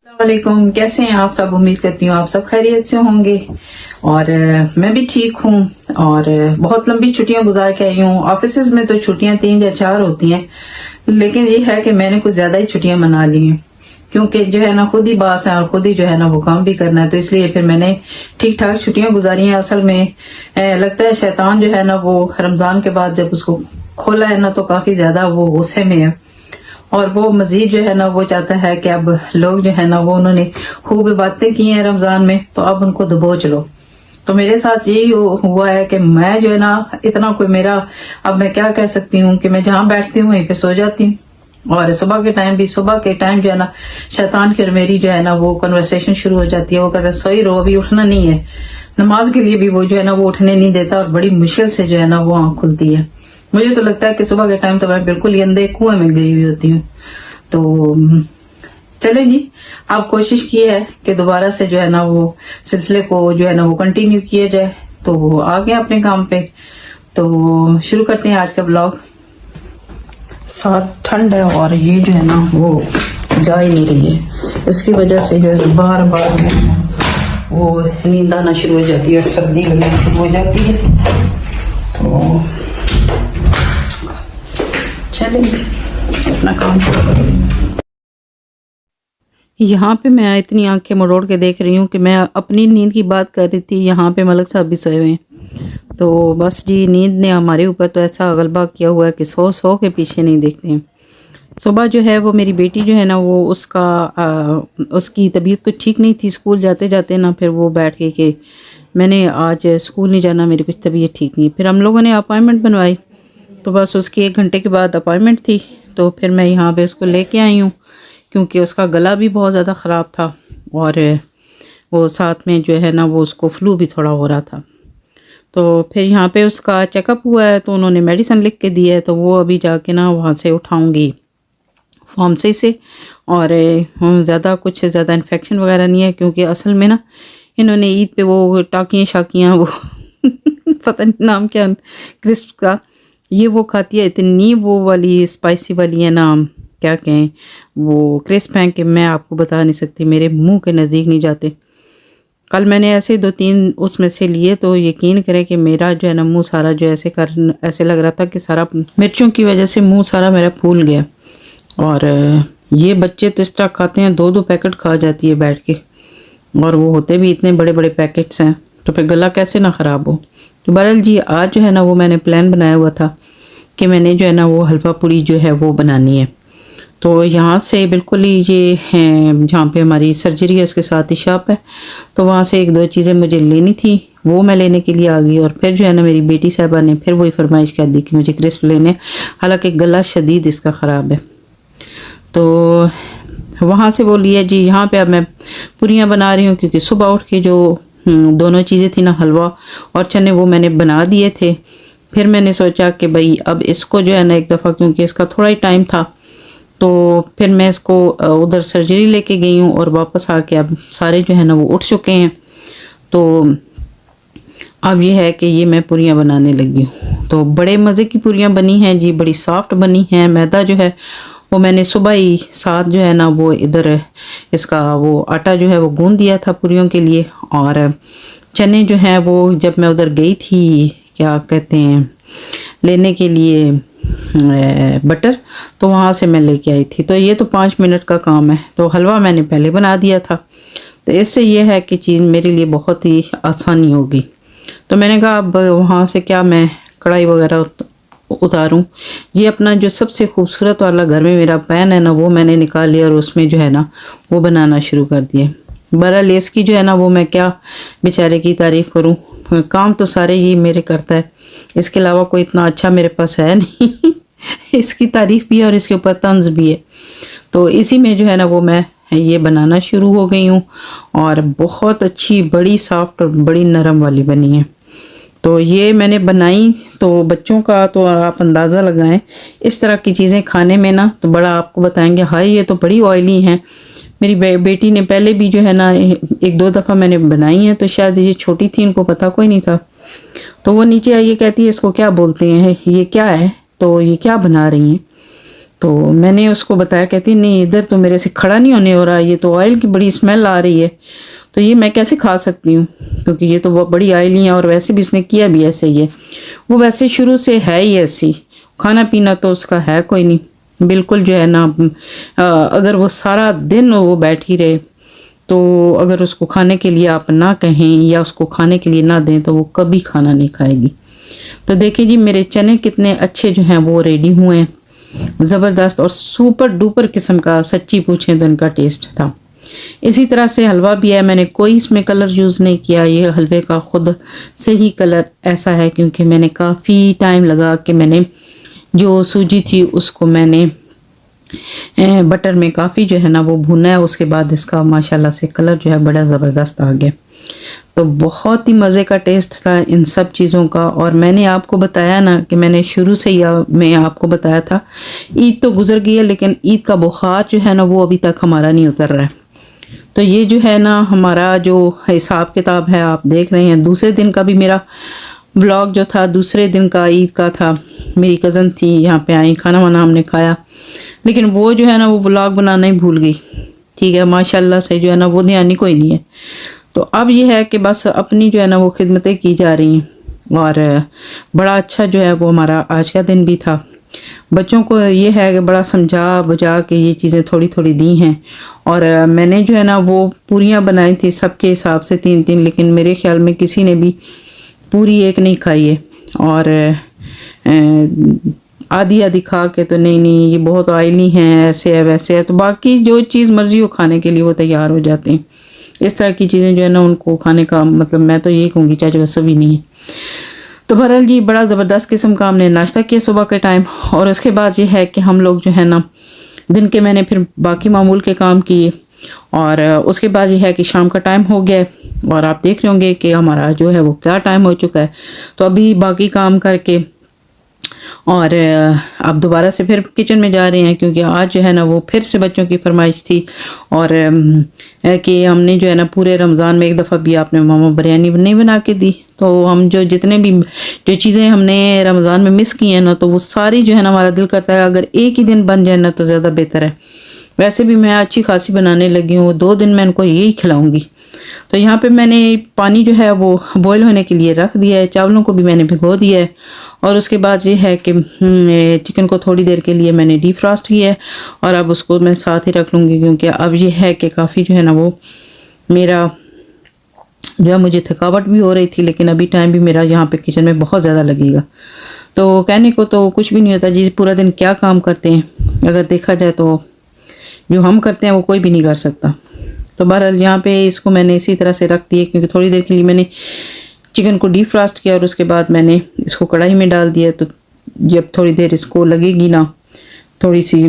वालेकुम, कैसे हैं आप सब। उम्मीद करती हूँ आप सब खैरियत से होंगे और मैं भी ठीक हूँ। और बहुत लंबी छुट्टियां गुजार के आई हूँ। ऑफिस में तो छुट्टियां 3 या 4 होती हैं, लेकिन ये है कि मैंने कुछ ज्यादा ही छुट्टियां मना ली हैं, क्योंकि जो है ना खुद ही बास है और खुद ही जो है ना वो काम भी करना है। तो इसलिए फिर मैंने ठीक ठाक छुट्टियां गुजारी हैं। असल में लगता है शैतान जो है ना वो रमजान के बाद जब उसको खोला है ना तो काफी ज्यादा वो गुस्से में है, और वो मजीद जो है ना वो चाहता है कि अब लोग जो है ना वो उन्होंने खूब बातें की हैं रमजान में, तो अब उनको दबोच लो। तो मेरे साथ यही हुआ है कि मैं जो है ना इतना कोई मेरा, अब मैं क्या कह सकती हूँ कि मैं जहां बैठती हूँ वहीं पे सो जाती हूँ। और सुबह के टाइम जो है ना शैतान फिर मेरी जो है ना वो कन्वर्सेशन शुरू हो जाती है। वो कहता है सोई रहो, अभी उठना नहीं है। नमाज के लिए भी वो जो है ना वो उठने नहीं देता और बड़ी मुश्किल से जो है ना वो आंख खुलती है। मुझे तो लगता है कि सुबह के टाइम तो मैं बिल्कुल ही अंधे कुएं में गई हुई होती हूँ। तो चले जी, आप कोशिश की है कि दोबारा से जो है ना वो सिलसिले को जो है ना वो कंटिन्यू किया जाए। तो आ गए अपने काम पे, तो शुरू करते हैं आज का ब्लॉग। साथ ठंड है और ये जो है ना वो जा ही नहीं रही है, इसकी वजह से जो है बार बार वो नींद आना शुरू हो जाती है और सर्दी लगना शुरू हो जाती है। तो चलेंगे अपना काम शुरू करेंगे। यहाँ पे मैं इतनी आंखें मरोड़ के देख रही हूँ कि मैं अपनी नींद की बात कर रही थी, यहाँ पे मलक साहब भी सोए हुए हैं। तो बस जी नींद ने हमारे ऊपर तो ऐसा गलबा किया हुआ है कि सो सो के पीछे नहीं देखते हैं। सुबह जो है वो मेरी बेटी जो है ना वो उसकी तबीयत कुछ ठीक नहीं थी। स्कूल जाते जाते ना फिर वो बैठ गई कि मैंने आज स्कूल नहीं जाना, मेरी कुछ तबीयत ठीक नहीं। फिर हम लोगों ने अपॉइंटमेंट बनवाई, तो बस उसकी 1 घंटे के बाद अपॉइंटमेंट थी। तो फिर मैं यहाँ पे उसको लेके आई हूँ, क्योंकि उसका गला भी बहुत ज़्यादा ख़राब था और वो साथ में जो है ना वो उसको फ्लू भी थोड़ा हो रहा था। तो फिर यहाँ पे उसका चेकअप हुआ है, तो उन्होंने मेडिसिन लिख के दी है, तो वो अभी जाके ना वहाँ से उठाऊँगी फार्मेसी से। और ज़्यादा इन्फेक्शन वगैरह नहीं है, क्योंकि असल में ना इन्होंने ईद पे वो टाकियाँ शाकियाँ वो पता नहीं नाम क्या क्रिस्प का, ये वो खाती है इतनी वो वाली स्पाइसी वाली है ना, क्या कहें वो क्रिस्प हैं कि मैं आपको बता नहीं सकती, मेरे मुंह के नज़दीक नहीं जाते। कल मैंने ऐसे 2-3 उसमें से लिए, तो यकीन करें कि मेरा जो है ना मुंह सारा जो ऐसे लग रहा था कि सारा मिर्चों की वजह से मुंह सारा मेरा फूल गया। और ये बच्चे तो इस तरह खाते हैं, 2-2 पैकेट खा जाती है बैठ के, और वो होते भी इतने बड़े बड़े पैकेट्स हैं, तो फिर गला कैसे ना ख़राब हो। तो बहरहाल जी आज जो है ना वो मैंने प्लान बनाया हुआ था कि मैंने जो है ना वो हलवा पूरी जो है वो बनानी है। तो यहाँ से बिल्कुल ही ये हैं जहाँ पे हमारी सर्जरी है उसके साथ ही शॉप है, तो वहाँ से 1-2 चीज़ें मुझे लेनी थी, वो मैं लेने के लिए आ गई। और फिर जो है ना मेरी बेटी साहबा ने फिर वही फरमाइश कर दी कि मुझे क्रिस्प लेने, हालांकि गला शदीद इसका ख़राब है। तो वहाँ से वो लिया जी। यहाँ पे अब मैं पूरियाँ बना रही हूँ, क्योंकि सुबह उठ के जो दोनों चीज़ें थी ना, हलवा और चने, वो मैंने बना दिए थे। फिर मैंने सोचा कि भाई अब इसको जो है ना एक दफ़ा, क्योंकि इसका थोड़ा ही टाइम था, तो फिर मैं इसको उधर सर्जरी लेके गई हूँ और वापस आके अब सारे जो है ना वो उठ चुके हैं। तो अब ये है कि ये मैं पूरियाँ बनाने लगी हूँ। तो बड़े मज़े की पूरियाँ बनी हैं जी, बड़ी सॉफ्ट बनी हैं। मैदा जो है वो मैंने सुबह ही साथ जो है ना वो इधर इसका वो आटा जो है वो गूंद दिया था पूरियों के लिए। और चने जो हैं वो जब मैं उधर गई थी, क्या कहते हैं, लेने के लिए बटर, तो वहाँ से मैं लेके आई थी। तो ये तो 5 मिनट का काम है। तो हलवा मैंने पहले बना दिया था, तो इससे ये है कि चीज़ मेरे लिए बहुत ही आसानी होगी। तो मैंने कहा अब वहाँ से क्या मैं कढ़ाई वगैरह उतारूँ। ये अपना जो सबसे खूबसूरत वाला घर में मेरा पैन है ना, वो मैंने निकाल लिया और उसमें जो है ना वो बनाना शुरू कर दिए। बहरहाल इसकी जो है ना वो मैं क्या बेचारे की तारीफ़ करूँ, काम तो सारे ये मेरे करता है, इसके अलावा कोई इतना अच्छा मेरे पास है नहीं इसकी तारीफ़ भी है और इसके ऊपर तंज भी है। तो इसी में जो है ना वो मैं ये बनाना शुरू हो गई हूँ, और बहुत अच्छी बड़ी सॉफ्ट और बड़ी नरम वाली बनी है। तो ये मैंने बनाई, तो बच्चों का तो आप अंदाज़ा लगाएं, इस तरह की चीज़ें खाने में ना तो बड़ा आपको बताएंगे हाय ये तो बड़ी ऑयली हैं। मेरी बेटी ने पहले भी जो है ना 1-2 दफ़ा मैंने बनाई है, तो शायद ये छोटी थी, इनको पता कोई नहीं था। तो वो नीचे आई, ये कहती है इसको क्या बोलते हैं, ये क्या है, तो ये क्या बना रही हैं। तो मैंने उसको बताया, कहती नहीं इधर तो मेरे से खड़ा नहीं होने हो रहा, ये तो ऑयल की बड़ी स्मेल आ रही है, तो ये मैं कैसे खा सकती हूँ, क्योंकि ये तो बहुत बड़ी ऑयली है और वैसे भी उसने किया भी ऐसे ही है। वो वैसे शुरू से है ही ऐसी, खाना पीना तो उसका है कोई नहीं बिल्कुल जो है ना। अगर वो सारा दिन वो बैठी रहे तो अगर उसको खाने के लिए आप ना कहें या उसको खाने के लिए ना दें तो वो कभी खाना नहीं खाएगी। तो देखिए जी मेरे चने कितने अच्छे जो हैं वो रेडी हुए हैं, ज़बरदस्त और सुपर डुपर किस्म का, सच्ची पूछें तो इनका टेस्ट था। इसी तरह से हलवा भी है, मैंने कोई इसमें कलर यूज़ नहीं किया, ये हलवे का खुद से ही कलर ऐसा है क्योंकि मैंने काफ़ी टाइम लगा कि मैंने जो सूजी थी उसको मैंने बटर में काफ़ी जो है ना वो भुना है, उसके बाद इसका माशाल्लाह से कलर जो है बड़ा ज़बरदस्त आ गया। तो बहुत ही मज़े का टेस्ट था इन सब चीज़ों का। और मैंने आपको बताया ना कि मैंने शुरू से ही मैं आपको बताया था, ईद तो गुजर गई है लेकिन ईद का बुखार जो है ना वो अभी तक हमारा नहीं उतर रहा है। तो ये जो है ना हमारा जो हिसाब किताब है आप देख रहे हैं। दूसरे दिन का भी मेरा व्लॉग जो था, दूसरे दिन का ईद का था, मेरी कज़न थी यहाँ पे आई, खाना वाना हमने खाया, लेकिन वो जो है ना वो व्लॉग बनाना ही भूल गई। ठीक है, माशाल्लाह से जो है ना वो ध्यान ही कोई नहीं है। तो अब ये है कि बस अपनी जो है ना वो खिदमतें की जा रही हैं और बड़ा अच्छा जो है वो हमारा आज का दिन भी था। बच्चों को ये है कि बड़ा समझा बुझा के ये चीज़ें थोड़ी थोड़ी दी हैं और मैंने जो है ना वो पूरियाँ बनाई थी सबके हिसाब से 3-3, लेकिन मेरे ख्याल में किसी ने भी पूरी एक नहीं खाई है और आधी आधी खा के तो नहीं ये बहुत ऑयली हैं, ऐसे है वैसे है, तो बाकी जो चीज़ मर्जी हो खाने के लिए वो तैयार हो जाते हैं। इस तरह की चीज़ें जो है ना उनको खाने का मतलब मैं तो यही कहूँगी चाहे वैसा भी नहीं है। तो बहरहाल जी बड़ा ज़बरदस्त किस्म का हमने नाश्ता किया सुबह के टाइम और उसके बाद ये है कि हम लोग जो है ना दिन के मैंने फिर बाकी मामूल के काम किए और उसके बाद ये है कि शाम का टाइम हो गया और आप देख रहे होंगे कि हमारा जो है वो क्या टाइम हो चुका है। तो अभी बाकी काम करके और अब दोबारा से फिर किचन में जा रहे हैं क्योंकि आज जो है ना वो फिर से बच्चों की फरमाइश थी और कि हमने जो है ना पूरे रमज़ान में एक दफ़ा भी आपने मामा बिरयानी नहीं बना के दी। तो हम जो जितने भी जो चीज़ें हमने रमज़ान में मिस की हैं ना तो वो सारी जो है ना हमारा दिल करता है अगर एक ही दिन बन जाए ना तो ज़्यादा बेहतर है। वैसे भी मैं अच्छी खासी बनाने लगी हूँ, 2 दिन मैं इनको यही खिलाऊंगी। तो यहाँ पे मैंने पानी जो है वो बॉईल होने के लिए रख दिया है, चावलों को भी मैंने भिगो दिया है और उसके बाद ये है कि चिकन को थोड़ी देर के लिए मैंने डीफ्रॉस्ट किया है और अब उसको मैं साथ ही रख लूँगी क्योंकि अब ये है कि काफ़ी जो है ना वो मेरा जो है मुझे थकावट भी हो रही थी, लेकिन अभी टाइम भी मेरा यहाँ पे किचन में बहुत ज़्यादा लगेगा। तो कहने को तो कुछ भी नहीं होता जी, पूरा दिन क्या काम करते हैं अगर देखा जाए तो जो हम करते हैं वो कोई भी नहीं कर सकता। तो बहरहाल यहाँ पे इसको मैंने इसी तरह से रख दिया क्योंकि थोड़ी देर के लिए मैंने चिकन को डीफ्रॉस्ट किया और उसके बाद मैंने इसको कढ़ाई में डाल दिया। तो जब थोड़ी देर इसको लगेगी ना थोड़ी सी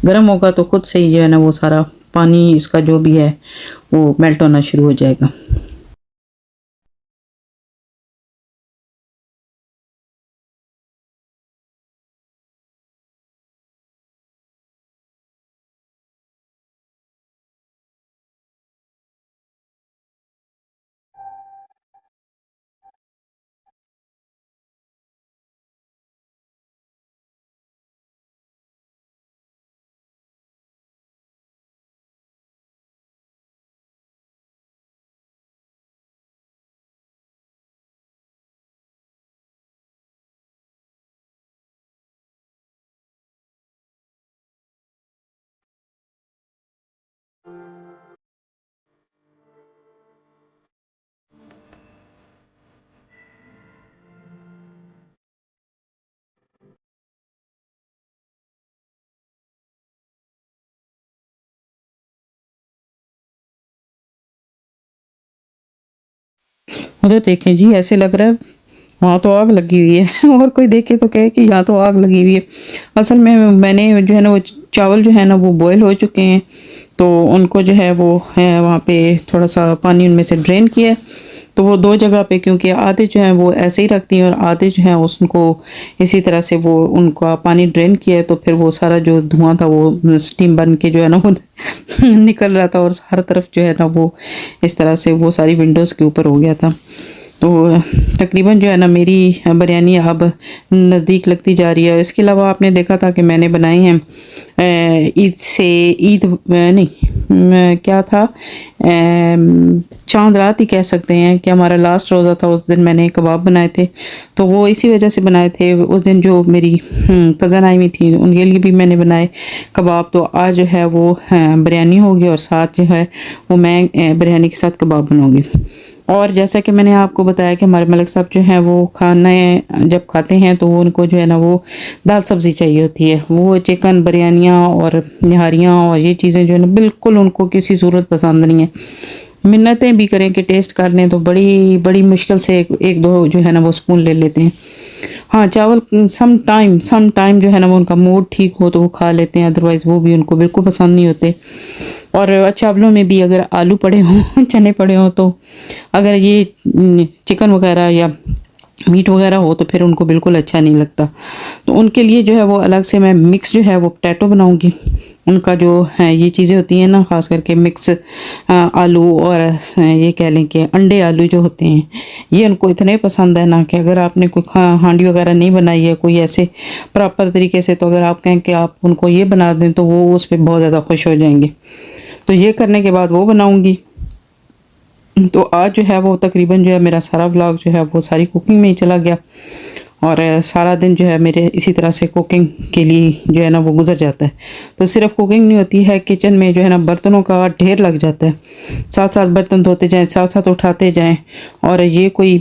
गर्म होगा तो खुद से ही जो है ना वो सारा पानी इसका जो भी है वो मेल्ट होना शुरू हो जाएगा। उधर देखें जी, ऐसे लग रहा है वहाँ तो आग लगी हुई है और कोई देखे तो कहे कि यहाँ तो आग लगी हुई है। असल में मैंने जो है ना वो चावल जो है ना वो बॉयल हो चुके हैं तो उनको जो है वो है वहाँ पे थोड़ा सा पानी उनमें से ड्रेन किया है। तो वो 2 जगह पे क्योंकि आधे जो हैं वो ऐसे ही रखती हैं और आधे जो हैं उसको इसी तरह से वो उनका पानी ड्रेन किया है। तो फिर वो सारा जो धुआं था वो स्टीम बन के जो है ना वो निकल रहा था और हर तरफ जो है ना वो इस तरह से वो सारी विंडोज़ के ऊपर हो गया था। तो तकरीबन जो है ना मेरी बिरयानी अब नज़दीक लगती जा रही है। इसके अलावा आपने देखा था कि मैंने बनाई हैं ईद से ईद नहीं क्या था चांद रात ही कह सकते हैं कि हमारा लास्ट रोज़ा था, उस दिन मैंने कबाब बनाए थे। तो वो इसी वजह से बनाए थे। उस दिन जो मेरी कज़न आई हुई थी उनके लिए भी मैंने बनाए कबाब। तो आज जो है वो बिरयानी होगी और साथ जो है वो मैं बिरयानी के साथ कबाब बनाऊँगी। और जैसा कि मैंने आपको बताया कि हमारे मलिक साहब जो हैं वो खाना जब खाते हैं तो वो उनको जो है ना वो दाल सब्ज़ी चाहिए होती है। वो चिकन बिरयानियाँ और निहारियाँ और ये चीज़ें जो है ना बिल्कुल उनको किसी सूरत पसंद नहीं है। मिन्नतें भी करें कि टेस्ट कर लें तो बड़ी बड़ी मुश्किल से एक दो जो है ना वो स्पून ले लेते हैं। हाँ, चावल सम टाइम जो है ना वो उनका मूड ठीक हो तो वो खा लेते हैं, अदरवाइज़ वो भी उनको बिल्कुल पसंद नहीं होते। और चावलों में भी अगर आलू पड़े हों चने पड़े हों तो अगर ये चिकन वगैरह या मीट वगैरह हो तो फिर उनको बिल्कुल अच्छा नहीं लगता। तो उनके लिए जो है वो अलग से मैं मिक्स जो है वो पोटैटो बनाऊंगी। उनका जो है ये चीज़ें होती हैं ना ख़ास करके मिक्स आलू और ये कह लें कि अंडे आलू जो होते हैं ये उनको इतने पसंद है ना कि अगर आपने कोई हांडी वगैरह नहीं बनाई है कोई ऐसे प्रॉपर तरीके से तो अगर आप कहें कि आप उनको ये बना दें तो वो उस पर बहुत ज़्यादा खुश हो जाएंगे। तो ये करने के बाद वो बनाऊँगी। तो आज जो है वो तकरीबन जो है मेरा सारा व्लॉग जो है वो सारी कुकिंग में ही चला गया और सारा दिन जो है मेरे इसी तरह से कुकिंग के लिए जो है ना वो गुजर जाता है। तो सिर्फ कुकिंग नहीं होती है, किचन में जो है ना बर्तनों का ढेर लग जाता है। साथ साथ बर्तन धोते जाएं, साथ साथ उठाते जाएं और ये कोई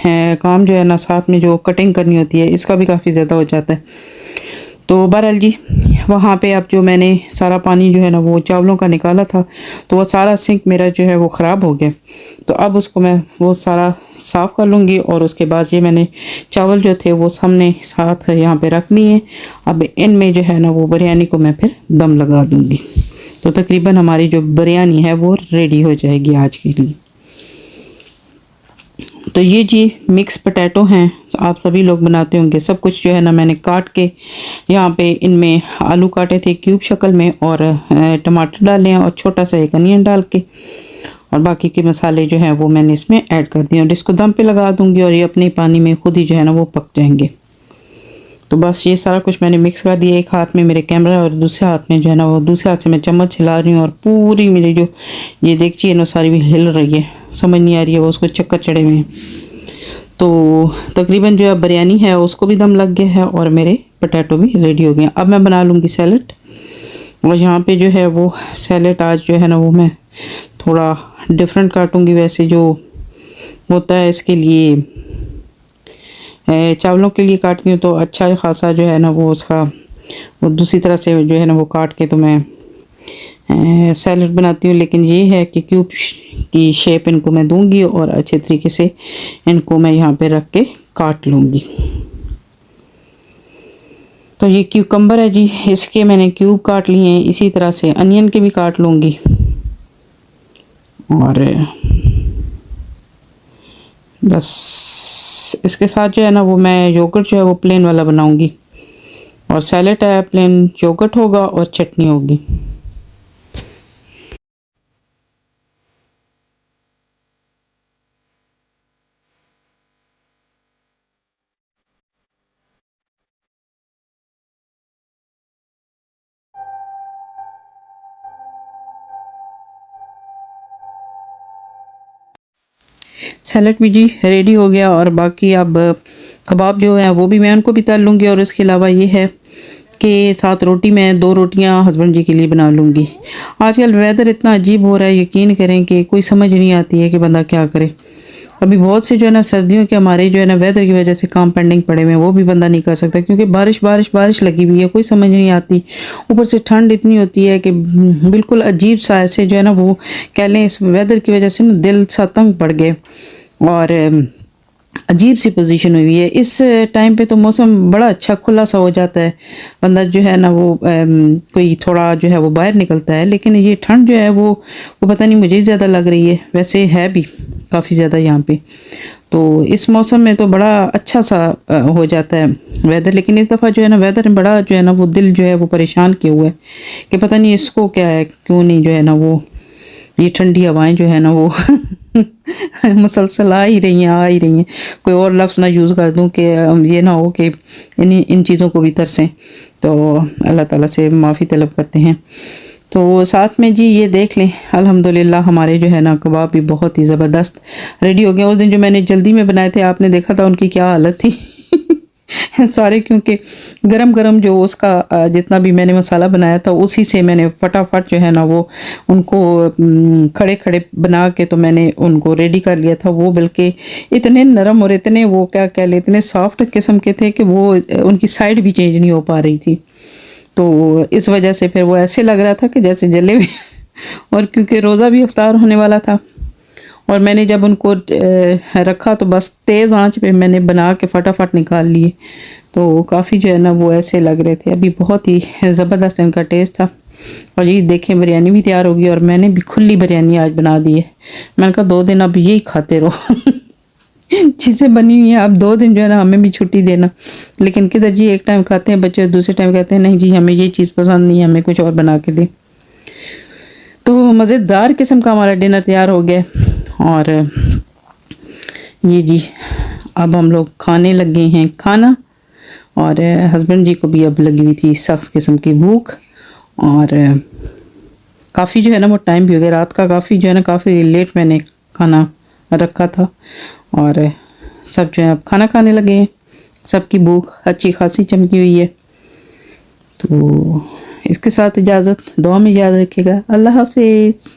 काम जो है ना साथ में जो कटिंग करनी होती है इसका भी काफ़ी ज़्यादा हो जाता है। तो बहरहाल जी वहाँ पे अब जो मैंने सारा पानी जो है ना वो चावलों का निकाला था तो वो सारा सिंक मेरा जो है वो ख़राब हो गया। तो अब उसको मैं वो सारा साफ़ कर लूँगी और उसके बाद ये मैंने चावल जो थे वो सामने साथ यहाँ पे रख दिए। अब इनमें जो है ना वो बिरयानी को मैं फिर दम लगा दूँगी। तो तकरीबन हमारी जो बिरयानी है वो रेडी हो जाएगी आज के लिए। तो ये जी मिक्स पोटैटो हैं, आप सभी लोग बनाते होंगे। सब कुछ जो है ना मैंने काट के यहाँ पे इनमें आलू काटे थे क्यूब शक्ल में और टमाटर डाले हैं और छोटा सा एक अनियन डाल के और बाकी के मसाले जो हैं वो मैंने इसमें ऐड कर दिए और इसको दम पे लगा दूंगी और ये अपने पानी में खुद ही जो है ना वो पक जाएंगे। तो बस ये सारा कुछ मैंने मिक्स कर दिया। एक हाथ में मेरे कैमरा और दूसरे हाथ में जो है ना वो दूसरे हाथ से मैं चम्मच हिला रही हूँ और पूरी मेरी जो ये देखिए है ना सारी भी हिल रही है, समझ नहीं आ रही है वो उसको चक्कर चढ़े हुए हैं। तो तकरीबन जो है बिरयानी है उसको भी दम लग गया है और मेरे पोटैटो भी रेडी हो गए। अब मैं बना लूँगी सैलड और यहाँ पे जो है वो सैलड आज जो है ना वो मैं थोड़ा डिफरेंट काटूँगी। वैसे जो होता है इसके लिए चावलों के लिए काटती हूँ तो अच्छा खासा जो है ना वो उसका वो दूसरी तरह से जो है ना वो काट के तो मैं सैलड बनाती हूँ। लेकिन ये है कि क्यूब की शेप इनको मैं दूंगी और अच्छे तरीके से इनको मैं यहाँ पे रख के काट लूँगी। तो ये क्यूकम्बर है जी, इसके मैंने क्यूब काट लिए हैं। इसी तरह से अनियन के भी काट लूँगी और बस इसके साथ जो है ना वो मैं योगर्ट जो है वो प्लेन वाला बनाऊँगी और सैलेड है प्लेन योगर्ट होगा और चटनी होगी। सैलेड भी जी रेडी हो गया और बाकी अब कबाब जो है वो भी मैं उनको भी तल लूँगी और इसके अलावा ये है कि साथ रोटी मैं 2 रोटियां हस्बैंड जी के लिए बना लूँगी। आजकल वेदर इतना अजीब हो रहा है, यकीन करें कि कोई समझ नहीं आती है कि बंदा क्या करे। अभी बहुत से जो है ना सर्दियों के हमारे जो है ना वेदर की वजह से काम पेंडिंग पड़े हुए हैं वो भी बंदा नहीं कर सकता क्योंकि बारिश बारिश बारिश लगी हुई है, कोई समझ नहीं आती। ऊपर से ठंड इतनी होती है कि बिल्कुल अजीब सा ऐसे जो है ना वो कह लें इस वेदर की वजह से ना दिल सा तंग पड़ गए और अजीब सी पोजीशन हुई है। इस टाइम पे तो मौसम बड़ा अच्छा खुला सा हो जाता है, बंदा जो है ना वो कोई थोड़ा जो है वो बाहर निकलता है। लेकिन ये ठंड जो है वो पता नहीं मुझे ज़्यादा लग रही है, वैसे है भी काफ़ी ज़्यादा यहाँ पे। तो इस मौसम में तो बड़ा अच्छा सा हो जाता है वेदर। लेकिन इस दफ़ा जो है ना वेदर बड़ा जो है ना वो दिल जो है वो परेशान किया हुआ है कि पता नहीं इसको क्या है, क्यों नहीं जो है ना वो ये ठंडी हवाएं जो है ना वो मुसलसल आ ही रही हैं। कोई और लफ्ज़ ना यूज़ कर दूं कि ये ना हो कि इन चीज़ों को भी तरसें। तो अल्लाह ताला से माफ़ी तलब करते हैं। तो साथ में जी ये देख लें, अल्हम्दुलिल्लाह हमारे जो है ना कबाब भी बहुत ही ज़बरदस्त रेडी हो गए। उस दिन जो मैंने जल्दी में बनाए थे, आपने देखा था उनकी क्या हालत थी। सारे, क्योंकि गरम गरम जो उसका जितना भी मैंने मसाला बनाया था उसी से मैंने फटाफट जो है ना वो उनको खड़े खड़े बना के तो मैंने उनको रेडी कर लिया था। वो बल्कि इतने नरम और इतने वो क्या कह ले इतने सॉफ्ट किस्म के थे कि वो उनकी साइड भी चेंज नहीं हो पा रही थी। तो इस वजह से फिर वो ऐसे लग रहा था कि जैसे जले हुए। और क्योंकि रोज़ा भी इफ्तार होने वाला था और मैंने जब उनको रखा तो बस तेज़ आंच पे मैंने बना के फटाफट निकाल लिए। तो काफ़ी जो है ना वो ऐसे लग रहे थे, अभी बहुत ही ज़बरदस्त इनका टेस्ट था। और ये देखें बिरयानी भी तैयार होगी और मैंने भी खुली बिरयानी आज बना दी है। मैंने कहा 2 दिन अब यही खाते रहो। चीज़ें बनी हुई हैं, अब 2 दिन जो है ना हमें भी छुट्टी देना। लेकिन किधर जी, एक टाइम खाते हैं बच्चे, दूसरे टाइम कहते हैं नहीं जी हमें ये चीज़ पसंद नहीं है, हमें कुछ और बना के दे। तो मज़ेदार किस्म का हमारा डिनर तैयार हो गया। और ये जी अब हम लोग खाने लगे हैं खाना। और हस्बैंड जी को भी अब लगी हुई थी सख्त किस्म की भूख। और काफ़ी जो है ना वो टाइम भी हो गया रात का, काफ़ी जो है ना काफ़ी लेट मैंने खाना रखा था। और सब जो है अब खाना खाने लगे हैं, सबकी भूख अच्छी खासी चमकी हुई है। तो इसके साथ इजाज़त, दुआ में याद रखिएगा। अल्लाह हाफिज़।